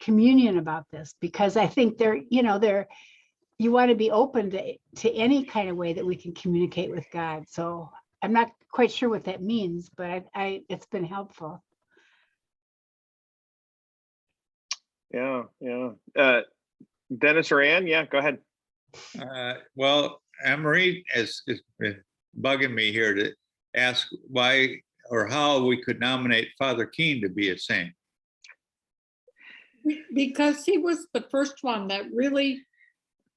communion about this, because I think you want to be open to any kind of way that we can communicate with God. So I'm not quite sure what that means, but it's been helpful. Yeah. Dennis or Ann, yeah, go ahead. Well, Anne-Marie is bugging me here to ask why or how we could nominate Father Keene to be a saint. Because he was the first one that really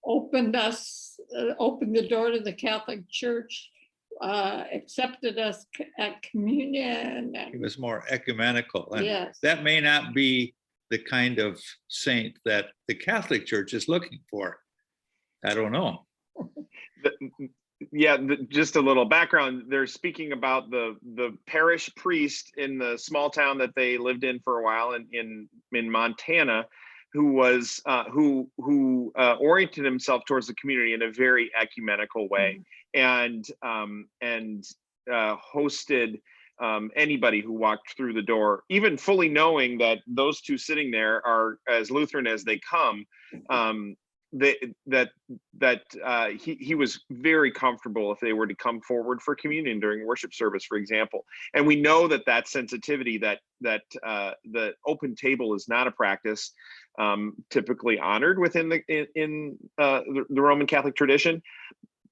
opened the door to the Catholic Church, accepted us at communion. He was more ecumenical. And yes. That may not be the kind of saint that the Catholic Church is looking for. I don't know. Just a little background. They're speaking about the parish priest in the small town that they lived in for a while in Montana, who was who oriented himself towards the community in a very ecumenical way, and hosted anybody who walked through the door, even fully knowing that those two sitting there are as Lutheran as they come. He was very comfortable if they were to come forward for communion during worship service, for example. And we know that sensitivity, that the open table is not a practice typically honored within the Roman Catholic tradition.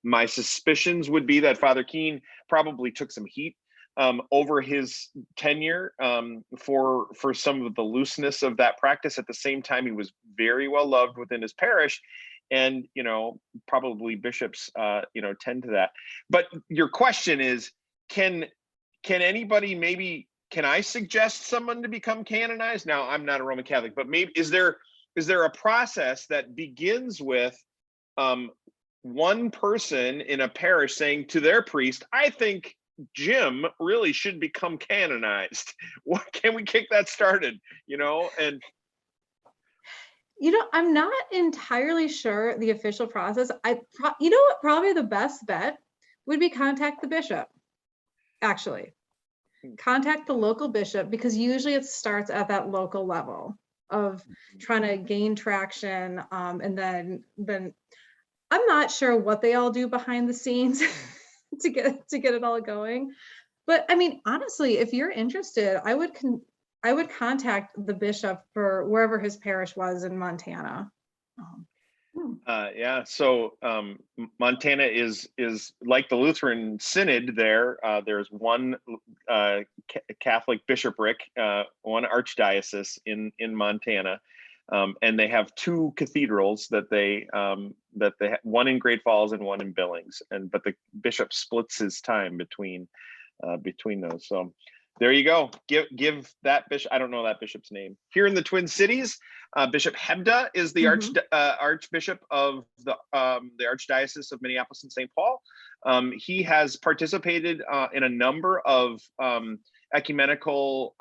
My suspicions would be that Father Keene probably took some heat over his tenure for some of the looseness of that practice. At the same time, he was very well loved within his parish, and probably bishops tend to that. But your question is, can anybody, maybe can I suggest someone to become canonized? Now, I'm not a Roman Catholic, but maybe is there a process that begins with one person in a parish saying to their priest, I think Jim really should become canonized? What can we kick that started? And I'm not entirely sure the official process. You know what, probably the best bet would be contact the bishop, actually. Contact the local bishop, because usually it starts at that local level of trying to gain traction. And then I'm not sure what they all do behind the scenes to get it all going. But I mean, honestly, if you're interested, I would contact the bishop for wherever his parish was in Montana. Yeah, so Montana is like the Lutheran Synod there. There's one Catholic bishopric, one archdiocese in Montana, and they have two cathedrals that they one in Great Falls and one in Billings, but the bishop splits his time between those. So there you go. Give that bishop. I don't know that bishop's name. Here in the Twin Cities, Bishop Hebda is the Archbishop of the Archdiocese of Minneapolis and St. Paul. He has participated in a number of ecumenical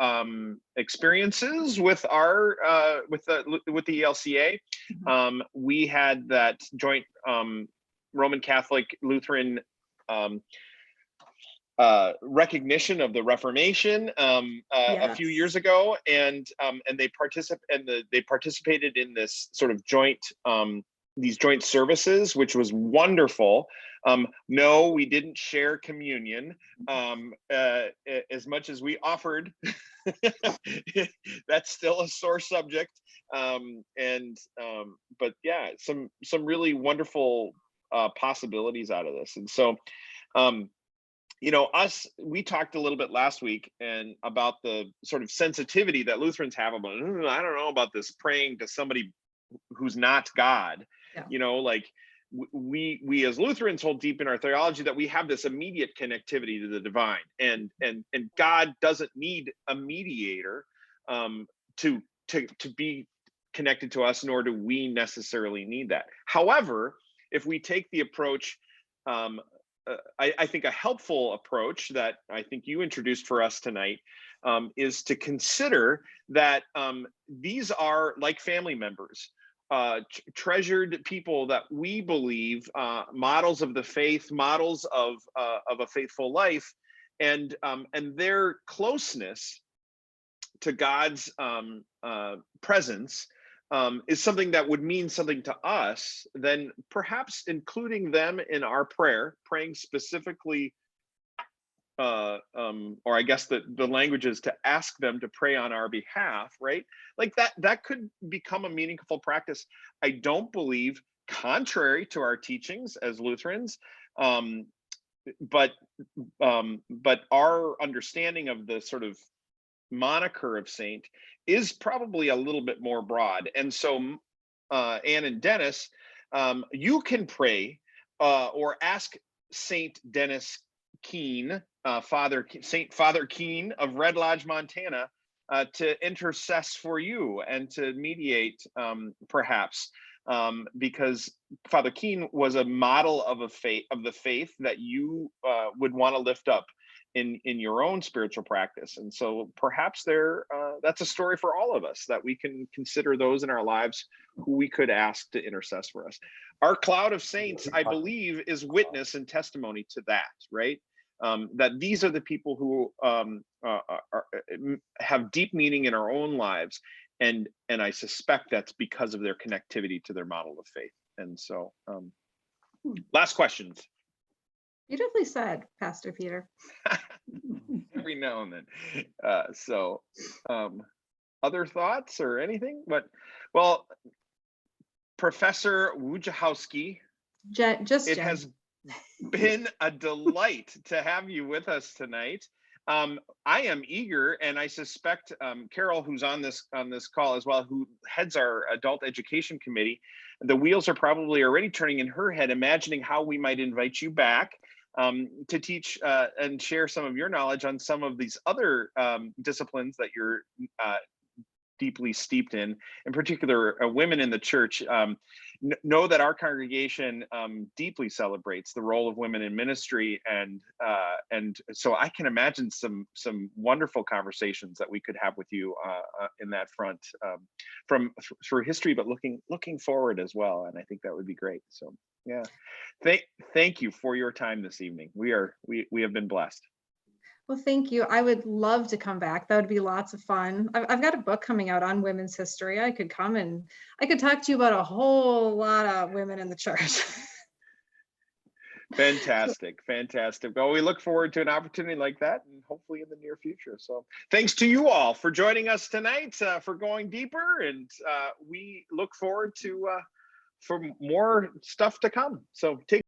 experiences with our with the ELCA. We had that joint Roman Catholic Lutheran recognition of the Reformation a few years ago, and they participated in this sort of joint these joint services, which was wonderful. No, we didn't share communion as much as we offered. That's still a sore subject, but yeah, some really wonderful possibilities out of this. And so we talked a little bit last week and about the sort of sensitivity that Lutherans have about, I don't know about this praying to somebody who's not God. Yeah. Like we as Lutherans hold deep in our theology that we have this immediate connectivity to the divine, and God doesn't need a mediator to be connected to us, nor do we necessarily need that. However, if we take the approach, I think a helpful approach that I think you introduced for us tonight is to consider that these are like family members, treasured people that we believe, models of the faith, models of a faithful life, and their closeness to God's presence is something that would mean something to us, then perhaps including them in our prayer, praying specifically, or I guess the language is to ask them to pray on our behalf, right? Like that could become a meaningful practice. I don't believe contrary to our teachings as Lutherans, but our understanding of the sort of moniker of saint is probably a little bit more broad. And so Anne and Dennis, you can pray or ask Saint Dennis Keene, Saint Father Keene of Red Lodge, Montana, to intercess for you and to mediate, perhaps, because Father Keene was a model of the faith that you would want to lift up in your own spiritual practice. And so perhaps that's a story for all of us, that we can consider those in our lives who we could ask to intercess for us. Our cloud of saints, I believe, is witness and testimony to that, right? That these are the people who have deep meaning in our own lives, and I suspect that's because of their connectivity to their model of faith. And so last questions. Beautifully said, Pastor Peter. Every now and then. Other thoughts or anything? Well, Professor Wojciechowski, it has been a delight to have you with us tonight. I am eager, and I suspect Carol, who's on this call as well, who heads our adult education committee, the wheels are probably already turning in her head, imagining how we might invite you back to teach and share some of your knowledge on some of these other disciplines that you're deeply steeped in particular, women in the church, know that our congregation deeply celebrates the role of women in ministry, and so I can imagine some wonderful conversations that we could have with you in that front, for history, but looking forward as well. And I think that would be great. So yeah, thank you for your time this evening. We have been blessed. Well, thank you. I would love to come back. That would be lots of fun. I've got a book coming out on women's history. I could come and I could talk to you about a whole lot of women in the church. Fantastic. Well, we look forward to an opportunity like that, and hopefully in the near future. So thanks to you all for joining us tonight, for going deeper, and we look forward to for more stuff to come. So take